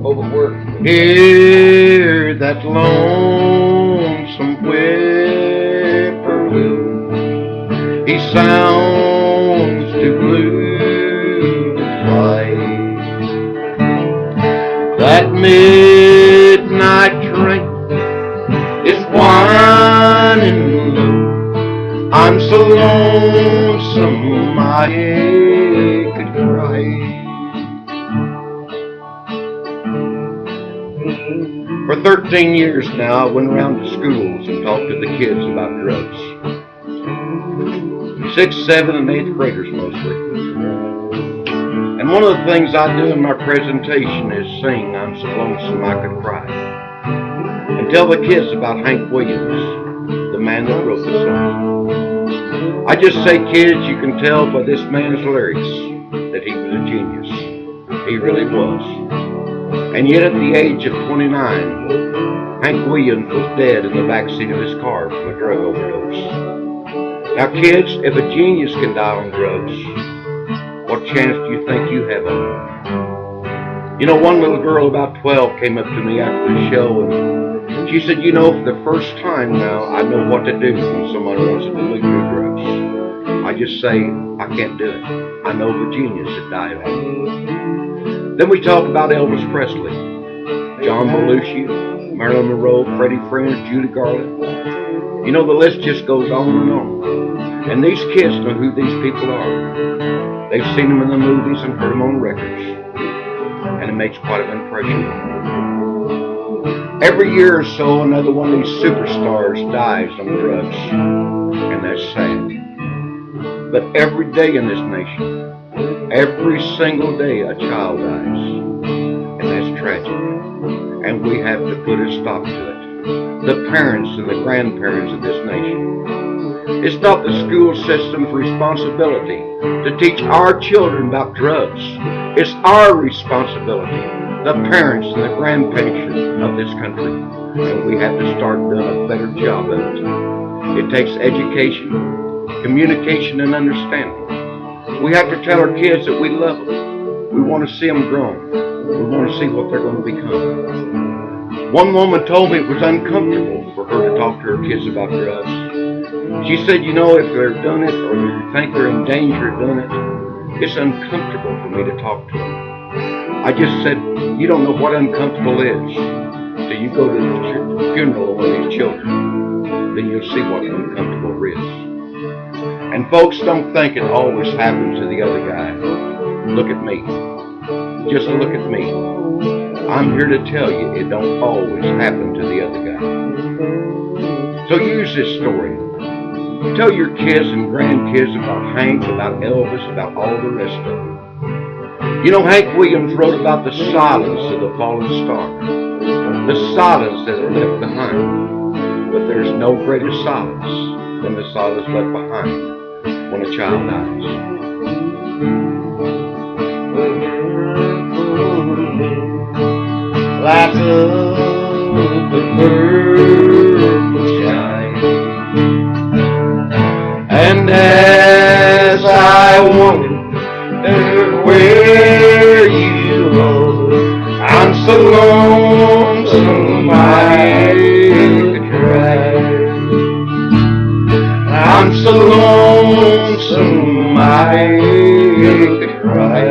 Overworked. Hear that lonesome whippoorwill. He sounds too blue to fly. That midnight train is whining low. I'm so lonesome I could cry. For 13 years now, I went around to schools and talked to the kids about drugs. 6th, 7th, and 8th graders mostly. And one of the things I do in my presentation is sing I'm So Lonesome I Could Cry. And tell the kids about Hank Williams, the man that wrote the song. I just say, kids, you can tell by this man's lyrics that he was a genius. He really was. And yet at the age of 29, Hank Williams was dead in the backseat of his car from a drug overdose. Now kids, if a genius can die on drugs, what chance do you think you have on it? You know, one little girl about 12 came up to me after the show and she said, you know, for the first time now, I know what to do when someone wants to do drugs. I just say, I can't do it. I know the genius that died on it. Then we talk about Elvis Presley, John Belushi, Marilyn Monroe, Freddie Prinze, Judy Garland. You know, the list just goes on and on. And these kids know who these people are. They've seen them in the movies and heard them on records. And it makes quite an impression. Every year or so, another one of these superstars dies on drugs. And that's sad. But every day in this nation, every single day a child dies, and that's tragic, and we have to put a stop to it. The parents and the grandparents of this nation. It's not the school system's responsibility to teach our children about drugs. It's our responsibility, the parents and the grandparents of this country, and we have to start doing a better job of it. It takes education, communication, and understanding. We have to tell our kids that we love them. We want to see them grow. We want to see what they're going to become. One woman told me it was uncomfortable for her to talk to her kids about drugs. She said, you know, if they're doing it or you think they're in danger of doing it, it's uncomfortable for me to talk to them. I just said, you don't know what uncomfortable is till you go to the funeral of one of these children. Then you'll see what uncomfortable is. And folks, don't think it always happens to the other guy. Look at me. Just look at me. I'm here to tell you it don't always happen to the other guy. So use this story. Tell your kids and grandkids about Hank, about Elvis, about all the rest of them. You know, Hank Williams wrote about the silence of the fallen star. The silence that are left behind. But there's no greater silence than the silence left behind when a child dies. Like the purple sky. And as I wonder where you are, I'm so lonesome I could cry. I'm so lonesome I could cry.